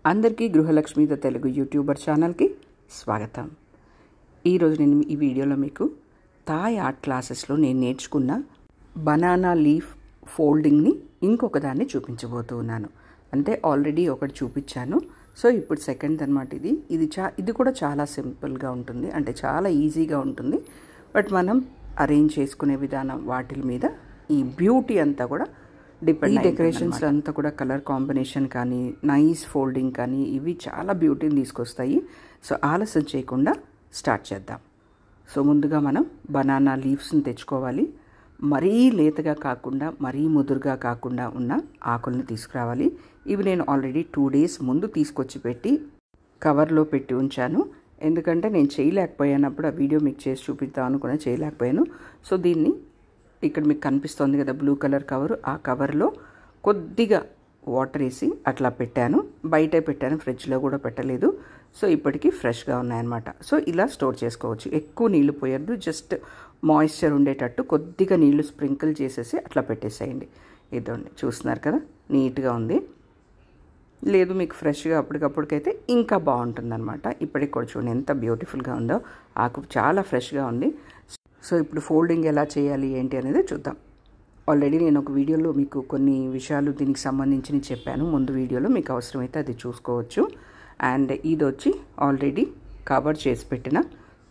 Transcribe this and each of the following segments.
అందరికీ గృహలక్ష్మి the Telugu YouTuber ఛానల్కి స్వాగతం. ఈరోజు నేను ఈ వీడియోలో మీకు థాయ్ ఆర్ట్ క్లాసెస్లో నేను నేర్చుకున్న బనానా లీఫ్ ఫోల్డింగ్ని ఇంకొక దాన్ని చూపించబోతున్నాను. అంటే ఆల్రెడీ ఒకటి చూపించాను, సో ఇప్పుడు సెకండ్ అనమాట. ఇది కూడా చాలా సింపుల్గా ఉంటుంది, అంటే చాలా ఈజీగా ఉంటుంది. బట్ మనం అరేంజ్ చేసుకునే విధానం వాటి మీద ఈ బ్యూటీ అంతా కూడా డిపెండ్. ఈ డెకరేషన్స్ అంతా కూడా కలర్ కాంబినేషన్ కానీ నైస్ ఫోల్డింగ్ కానీ ఇవి చాలా బ్యూటీని తీసుకొస్తాయి. సో ఆలస్యం చేయకుండా స్టార్ట్ చేద్దాం. సో ముందుగా మనం బనానా లీవ్స్ని తెచ్చుకోవాలి. మరీ లేతగా కాకుండా మరీ ముదురుగా కాకుండా ఉన్న ఆకుల్ని తీసుకురావాలి. ఇవి నేను ఆల్రెడీ 2 days ముందు తీసుకొచ్చి పెట్టి కవర్లో పెట్టి ఉంచాను. ఎందుకంటే నేను చేయలేకపోయినప్పుడు ఆ వీడియో మీకు చేసి చూపిద్దాం అనుకున్నా, చేయలేకపోయాను. సో దీన్ని ఇక్కడ మీకు కనిపిస్తుంది కదా బ్లూ కలర్ కవరు, ఆ కవర్లో కొద్దిగా వాటర్ వేసి అట్లా పెట్టాను. బయటే పెట్టాను, ఫ్రిడ్జ్లో కూడా పెట్టలేదు. సో ఇప్పటికీ ఫ్రెష్గా ఉన్నాయన్నమాట. సో ఇలా స్టోర్ చేసుకోవచ్చు. ఎక్కువ నీళ్లు పోయొద్దు, జస్ట్ మాయిశ్చర్ ఉండేటట్టు కొద్దిగా నీళ్లు స్ప్రింకిల్ చేసేసి అట్లా పెట్టేసేయండి. ఇదండి, చూస్తున్నారు కదా నీట్గా ఉంది. లేదు మీకు ఫ్రెష్గా అప్పటికప్పటికైతే ఇంకా బాగుంటుందన్నమాట. ఇప్పటికి కూడా చూడండి ఎంత బ్యూటిఫుల్గా ఉందో, ఆకు చాలా ఫ్రెష్గా ఉంది. సో ఇప్పుడు ఫోల్డింగ్ ఎలా చేయాలి ఏంటి అనేది చూద్దాం. ఆల్రెడీ నేను ఒక వీడియోలో మీకు కొన్ని విషయాలు దీనికి సంబంధించి చెప్పాను. ముందు వీడియోలో మీకు అవసరమైతే అది చూసుకోవచ్చు. అండ్ ఇది వచ్చి ఆల్రెడీ కవర్ చేసి పెట్టిన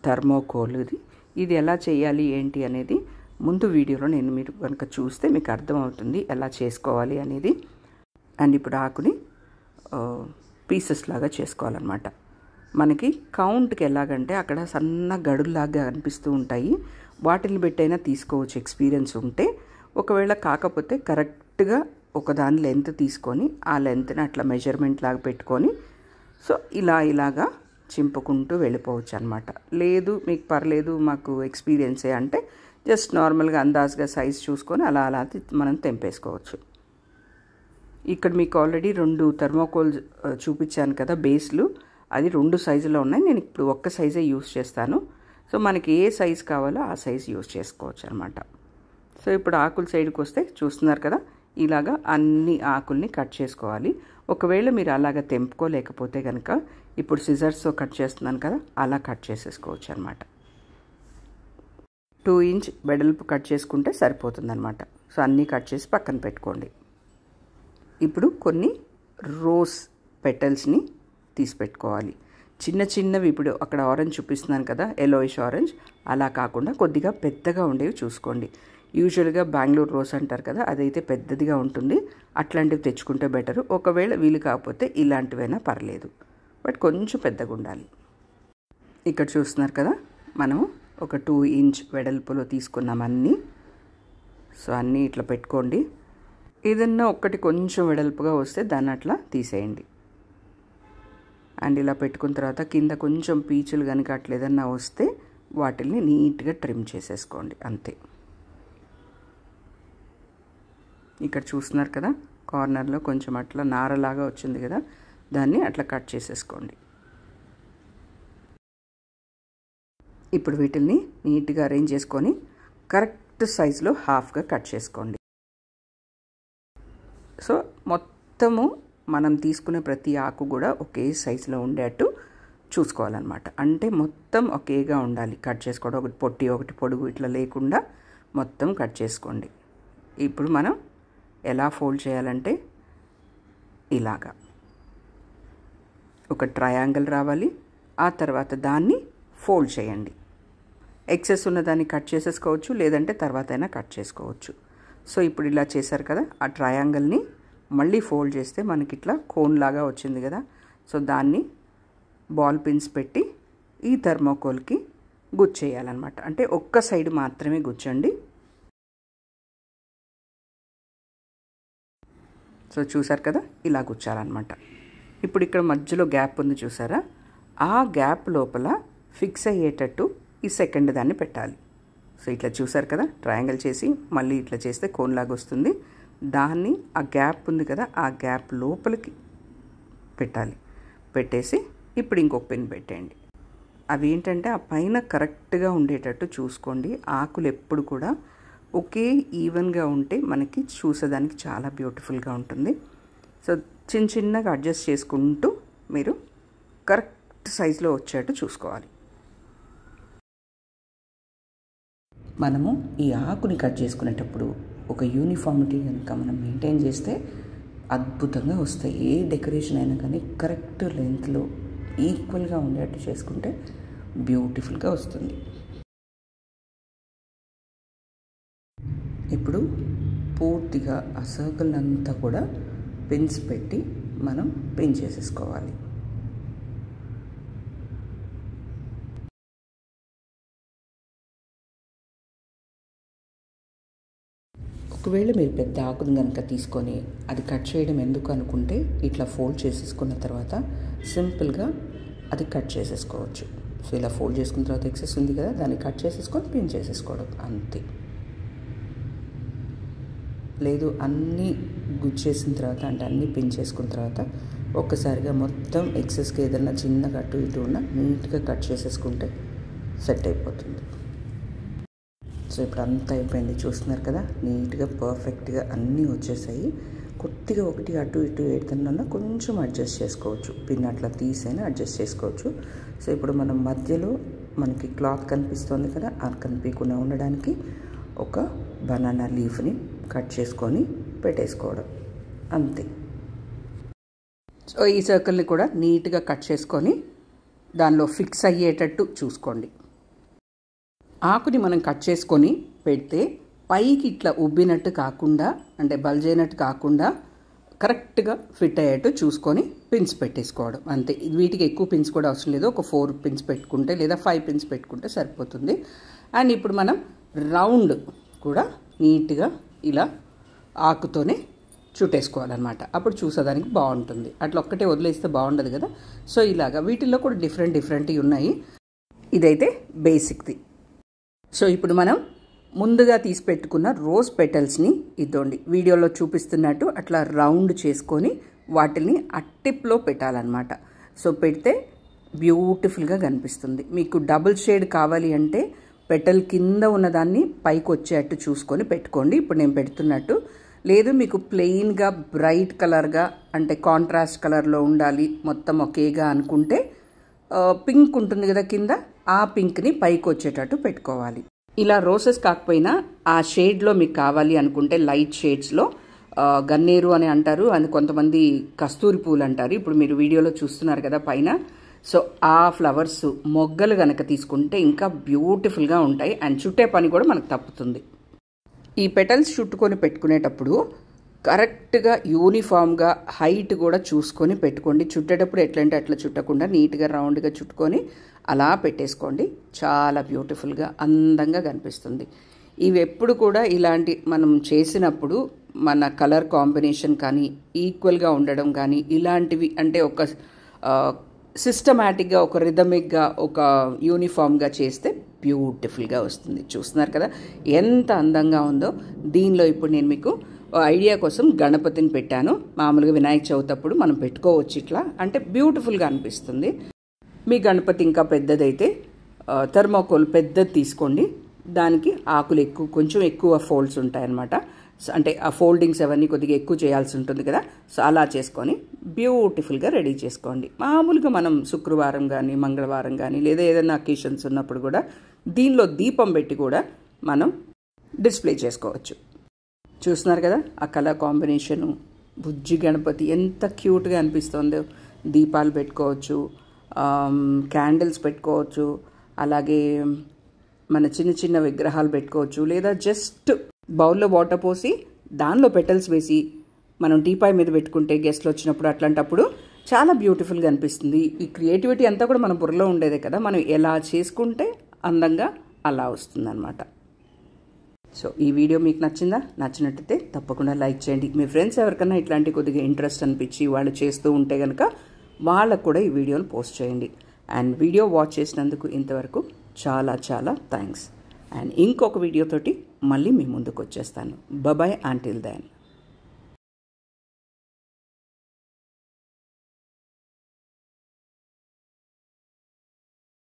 థర్మోకోల్. ఇది ఎలా చేయాలి ఏంటి అనేది ముందు వీడియోలో మీరు కనుక చూస్తే మీకు అర్థమవుతుంది ఎలా చేసుకోవాలి అనేది. అండ్ ఇప్పుడు ఆకుని పీసెస్ లాగా చేసుకోవాలన్నమాట. మనకి కౌంట్కి ఎలాగంటే అక్కడ సన్న గడుల్లాగా అనిపిస్తూ ఉంటాయి, వాటిని పెట్టైనా తీసుకోవచ్చు ఎక్స్పీరియన్స్ ఉంటే. ఒకవేళ కాకపోతే కరెక్ట్గా ఒకదాని లెంత్ తీసుకొని ఆ లెంత్ని అట్లా మెజర్మెంట్ లాగా పెట్టుకొని సో ఇలాగా చింపుకుంటూ వెళ్ళిపోవచ్చు అనమాట. లేదు మీకు పర్లేదు మాకు ఎక్స్పీరియన్సే అంటే జస్ట్ నార్మల్గా అందాజుగా సైజ్ చూసుకొని అలా మనం తెంపేసుకోవచ్చు. ఇక్కడ మీకు ఆల్రెడీ 2 థర్మోకోల్ చూపించాను కదా బేస్లు, అది 2 సైజులో ఉన్నాయి. నేను ఇప్పుడు ఒక్క సైజే యూస్ చేస్తాను. సో మనకి ఏ సైజ్ కావాలో ఆ సైజ్ యూస్ చేసుకోవచ్చు అనమాట. సో ఇప్పుడు ఆకుల సైడ్కి వస్తే చూస్తున్నారు కదా, ఇలాగా అన్ని ఆకుల్ని కట్ చేసుకోవాలి. ఒకవేళ మీరు అలాగ తెంపుకోలేకపోతే కనుక ఇప్పుడు సిజర్స్తో కట్ చేస్తున్నాను కదా, అలా కట్ చేసేసుకోవచ్చు అనమాట. 2 inch వెడల్పు కట్ చేసుకుంటే సరిపోతుందన్నమాట. సో అన్నీ కట్ చేసి పక్కన పెట్టుకోండి. ఇప్పుడు కొన్ని రోజ్ పెటల్స్ని తీసి పెట్టుకోవాలి. చిన్నవి ఇప్పుడు అక్కడ ఆరెంజ్ చూపిస్తున్నాను కదా, ఎల్లోయిష్ ఆరెంజ్, అలా కాకుండా కొద్దిగా పెద్దగా ఉండేవి చూసుకోండి. యూజువల్గా బెంగళూరు రోజ్ అంటారు కదా, అదైతే పెద్దదిగా ఉంటుంది. అట్లాంటివి తెచ్చుకుంటే బెటరు. ఒకవేళ వీలు కాకపోతే ఇలాంటివైనా పర్లేదు, బట్ కొంచెం పెద్దగా ఉండాలి. ఇక్కడ చూస్తున్నారు కదా, మనము ఒక 2 inch వెడల్పులో తీసుకున్నాం అన్నీ. సో అన్నీ ఇట్లా పెట్టుకోండి. ఏదన్నా ఒక్కటి కొంచెం వెడల్పుగా వస్తే దాన్ని అట్లా తీసేయండి. అండ్ ఇలా పెట్టుకున్న తర్వాత కింద కొంచెం పీచులు కనుక అట్లా ఏదన్నా వస్తే వాటిని నీట్గా ట్రిమ్ చేసేసుకోండి, అంతే. ఇక్కడ చూస్తున్నారు కదా కార్నర్లో కొంచెం అట్లా నారలాగా వచ్చింది కదా, దాన్ని అట్లా కట్ చేసేసుకోండి. ఇప్పుడు వీటిని నీట్గా అరేంజ్ చేసుకొని కరెక్ట్ సైజులో హాఫ్గా కట్ చేసుకోండి. సో మొత్తము మనం తీసుకునే ప్రతి ఆకు కూడా ఒకే సైజులో ఉండేట్టు చూసుకోవాలన్నమాట. అంటే మొత్తం ఒకేగా ఉండాలి కట్ చేసుకోవడం. ఒకటి పొట్టి ఒకటి పొడుగు ఇట్లా లేకుండా మొత్తం కట్ చేసుకోండి. ఇప్పుడు మనం ఎలా ఫోల్డ్ చేయాలంటే ఇలాగా ఒక ట్రయాంగిల్ రావాలి. ఆ తర్వాత దాన్ని ఫోల్డ్ చేయండి. ఎక్సెస్ ఉన్నదాన్ని కట్ చేసేసుకోవచ్చు, లేదంటే తర్వాత అయినా కట్ చేసుకోవచ్చు. సో ఇప్పుడు ఇలా చేశారు కదా, ఆ ట్రయాంగిల్ని మళ్ళీ ఫోల్డ్ చేస్తే మనకి ఇట్లా కోన్ లాగా వచ్చింది కదా. సో దాన్ని బాల్ పిన్స్ పెట్టి ఈ థర్మోకోల్కి గుచ్చేయాలన్నమాట. అంటే ఒక్క సైడ్ మాత్రమే గుచ్చండి. సో చూసారు కదా, ఇలా గుచ్చాలన్నమాట. ఇప్పుడు ఇక్కడ మధ్యలో గ్యాప్ ఉంది చూసారా, ఆ గ్యాప్ లోపల ఫిక్స్ అయ్యేటట్టు ఈ సెకండ్ దాన్ని పెట్టాలి. సో ఇట్లా చూసారు కదా, ట్రయాంగిల్ చేసి మళ్ళీ ఇట్లా చేస్తే కోన్ లాగా వస్తుంది. దాన్ని ఆ గ్యాప్ ఉంది కదా, ఆ గ్యాప్ లోపలికి పెట్టాలి. పెట్టేసి ఇప్పుడు ఇంకొక పిన్ పెట్టేయండి. అవి ఏంటంటే ఆ పైన కరెక్ట్గా ఉండేటట్టు చూసుకోండి. ఆకులు ఎప్పుడు కూడా ఒకే ఈవెన్గా ఉంటే మనకి చూసేదానికి చాలా బ్యూటిఫుల్గా ఉంటుంది. సో చిన్నగా అడ్జస్ట్ చేసుకుంటూ మీరు కరెక్ట్ సైజులో వచ్చేట్టు చూసుకోవాలి. మనము ఈ ఆకుని కట్ చేసుకునేటప్పుడు ఒక యూనిఫార్మిటీ కనుక మనం మెయింటైన్ చేస్తే అద్భుతంగా వస్తాయి. ఏ డెకరేషన్ అయినా కానీ కరెక్ట్ లెంత్లో ఈక్వల్గా ఉండేట్టు చేసుకుంటే బ్యూటిఫుల్గా వస్తుంది. ఇప్పుడు పూర్తిగా ఆ సర్కిల్ అంతా కూడా పిన్స్ పెట్టి మనం పిన్ చేసేసుకోవాలి. ఒకవేళ మీరు పెద్ద ఆకుని కనుక తీసుకొని అది కట్ చేయడం ఎందుకు అనుకుంటే ఇట్లా ఫోల్డ్ చేసేసుకున్న తర్వాత సింపుల్గా అది కట్ చేసేసుకోవచ్చు. సో ఇలా ఫోల్డ్ చేసుకున్న తర్వాత ఎక్సెస్ ఉంది కదా, దాన్ని కట్ చేసేసుకొని పిన్ చేసేసుకోవడం అంతే. లేదు అన్నీ గుచ్చేసిన తర్వాత అంటే అన్నీ పిన్ చేసుకున్న తర్వాత ఒక్కసారిగా మొత్తం ఎక్సెస్కి ఏదైనా చిన్నగా అటు ఇటు ఉన్న నీట్గా కట్ చేసేసుకుంటే సెట్ అయిపోతుంది. సో ఇప్పుడు అంతా అయిపోయింది, చూస్తున్నారు కదా, నీట్గా పర్ఫెక్ట్గా అన్నీ వచ్చేసాయి. కొద్దిగా ఒకటి అటు ఇటు ఏదన్నా కొంచెం అడ్జస్ట్ చేసుకోవచ్చు, పిన్ అట్లా తీసైనా అడ్జస్ట్ చేసుకోవచ్చు. సో ఇప్పుడు మనం మధ్యలో మనకి క్లాత్ కనిపిస్తుంది కదా, అది కనిపించకుండా ఉండడానికి ఒక బనానా లీఫ్ని కట్ చేసుకొని పెట్టేసుకోవడం అంతే. సో ఈ సర్కిల్ని కూడా నీట్గా కట్ చేసుకొని దానిలో ఫిక్స్ అయ్యేటట్టు చూసుకోండి. ఆకుని మనం కట్ చేసుకొని పెడితే పైకి ఇట్లా ఉబ్బినట్టు కాకుండా అంటే బల్జ్ అయినట్టు కాకుండా కరెక్ట్గా ఫిట్ అయ్యేట్టు చూసుకొని పిన్స్ పెట్టేసుకోవడం అంతే. వీటికి ఎక్కువ పిన్స్ కూడా అవసరం లేదు, ఒక 4 పిన్స్ పెట్టుకుంటే లేదా 5 పిన్స్ పెట్టుకుంటే సరిపోతుంది. అండ్ ఇప్పుడు మనం రౌండ్ కూడా నీట్గా ఇలా ఆకుతోనే చుట్టేసుకోవాలన్నమాట. అప్పుడు చూసేదానికి బాగుంటుంది. అట్లా ఒక్కటే వదిలేస్తే బాగుండదు కదా. సో ఇలాగా వీటిల్లో కూడా డిఫరెంట్వి ఉన్నాయి. ఇదైతే బేసిక్ది. సో ఇప్పుడు మనం ముందుగా తీసి పెట్టుకున్న రోజ్ పెటల్స్ని ఇద్దండి వీడియోలో చూపిస్తున్నట్టు అట్లా రౌండ్ చేసుకొని వాటిని ఆ టిప్లో పెట్టాలన్నమాట. సో పెడితే బ్యూటిఫుల్గా కనిపిస్తుంది. మీకు డబుల్ షేడ్ కావాలి అంటే పెటల్ కింద ఉన్నదాన్ని పైకి వచ్చేటట్టు చూసుకొని పెట్టుకోండి. ఇప్పుడు నేను పెడుతున్నట్టు. లేదు మీకు ప్లెయిన్గా బ్రైట్ కలర్గా అంటే కాంట్రాస్ట్ కలర్లో ఉండాలి మొత్తం ఒకేగా అనుకుంటే పింక్ ఉంటుంది కదా కింద, ఆ పింక్ని పైకి వచ్చేటట్టు పెట్టుకోవాలి. ఇలా రోసెస్ కాకపోయినా ఆ షేడ్లో మీకు కావాలి అనుకుంటే లైట్ షేడ్స్లో గన్నేరు అని అంటారు, అని కొంతమంది కస్తూరి పూలు అంటారు. ఇప్పుడు మీరు వీడియోలో చూస్తున్నారు కదా పైన. సో ఆ ఫ్లవర్స్ మొగ్గలు కనుక తీసుకుంటే ఇంకా బ్యూటిఫుల్గా ఉంటాయి. అండ్ చుట్టే పని కూడా మనకు తప్పుతుంది. ఈ పెటల్స్ చుట్టుకొని పెట్టుకునేటప్పుడు కరెక్ట్గా యూనిఫామ్గా హైట్ కూడా చూసుకొని పెట్టుకోండి. చుట్టేటప్పుడు ఎట్లంటే అట్లా చుట్టకుండా నీట్గా రౌండ్గా చుట్టుకొని అలా పెట్టేసుకోండి. చాలా బ్యూటిఫుల్గా అందంగా కనిపిస్తుంది. ఇవి ఎప్పుడు కూడా ఇలాంటి మనం చేసినప్పుడు మన కలర్ కాంబినేషన్ కానీ ఈక్వల్గా ఉండడం కానీ ఇలాంటివి అంటే ఒక సిస్టమాటిక్గా ఒక రిథమిక్గా ఒక యూనిఫామ్గా చేస్తే బ్యూటిఫుల్గా వస్తుంది. చూస్తున్నారు కదా ఎంత అందంగా ఉందో. దీనిలో ఇప్పుడు నేను మీకు ఐడియా కోసం గణపతిని పెట్టాను. మామూలుగా వినాయక చవితి అప్పుడు మనం పెట్టుకోవచ్చు ఇట్లా, అంటే బ్యూటిఫుల్గా అనిపిస్తుంది. మీ గణపతి ఇంకా పెద్దదైతే థర్మోకోల్ పెద్దది తీసుకోండి. దానికి ఆకులు కొంచెం ఎక్కువ ఫోల్డ్స్ ఉంటాయన్నమాట. అంటే ఆ ఫోల్డింగ్స్ అవన్నీ కొద్దిగా ఎక్కువ చేయాల్సి ఉంటుంది కదా. సో అలా చేసుకొని బ్యూటిఫుల్గా రెడీ చేసుకోండి. మామూలుగా మనం శుక్రవారం కానీ మంగళవారం కానీ లేదా ఏదైనా అకేషన్స్ ఉన్నప్పుడు కూడా దీనిలో దీపం పెట్టి కూడా మనం డిస్ప్లే చేసుకోవచ్చు. చూస్తున్నారు కదా ఆ కలర్ కాంబినేషను. బుజ్జి గణపతి ఎంత క్యూట్గా అనిపిస్తుందో. దీపాలు పెట్టుకోవచ్చు, క్యాండిల్స్ పెట్టుకోవచ్చు, అలాగే మన చిన్న చిన్న విగ్రహాలు పెట్టుకోవచ్చు, లేదా జస్ట్ బౌల్లో వాటర్ పోసి దానిలో పెటల్స్ వేసి మనం టీపాయ్ మీద పెట్టుకుంటే గెస్ట్లు వచ్చినప్పుడు అట్లాంటప్పుడు చాలా బ్యూటిఫుల్గా అనిపిస్తుంది. ఈ క్రియేటివిటీ అంతా కూడా మన బుర్రలో ఉండేదే కదా, మనం ఎలా చేసుకుంటే అందంగా అలా వస్తుందన్నమాట. సో ఈ వీడియో మీకు నచ్చిందా? నచ్చినట్టయితే తప్పకుండా లైక్ చేయండి. మీ ఫ్రెండ్స్ ఎవరికైనా ఇట్లాంటి కొద్దిగా ఇంట్రెస్ట్ అనిపించి వాళ్ళు చేస్తూ ఉంటే కనుక వాళ్ళకు కూడా ఈ వీడియోని పోస్ట్ చేయండి. అండ్ వీడియో వాచ్ చేసినందుకు ఇంతవరకు చాలా చాలా థ్యాంక్స్. అండ్ ఇంకొక వీడియోతోటి మళ్ళీ మీ ముందుకు వచ్చేస్తాను. Bye until then.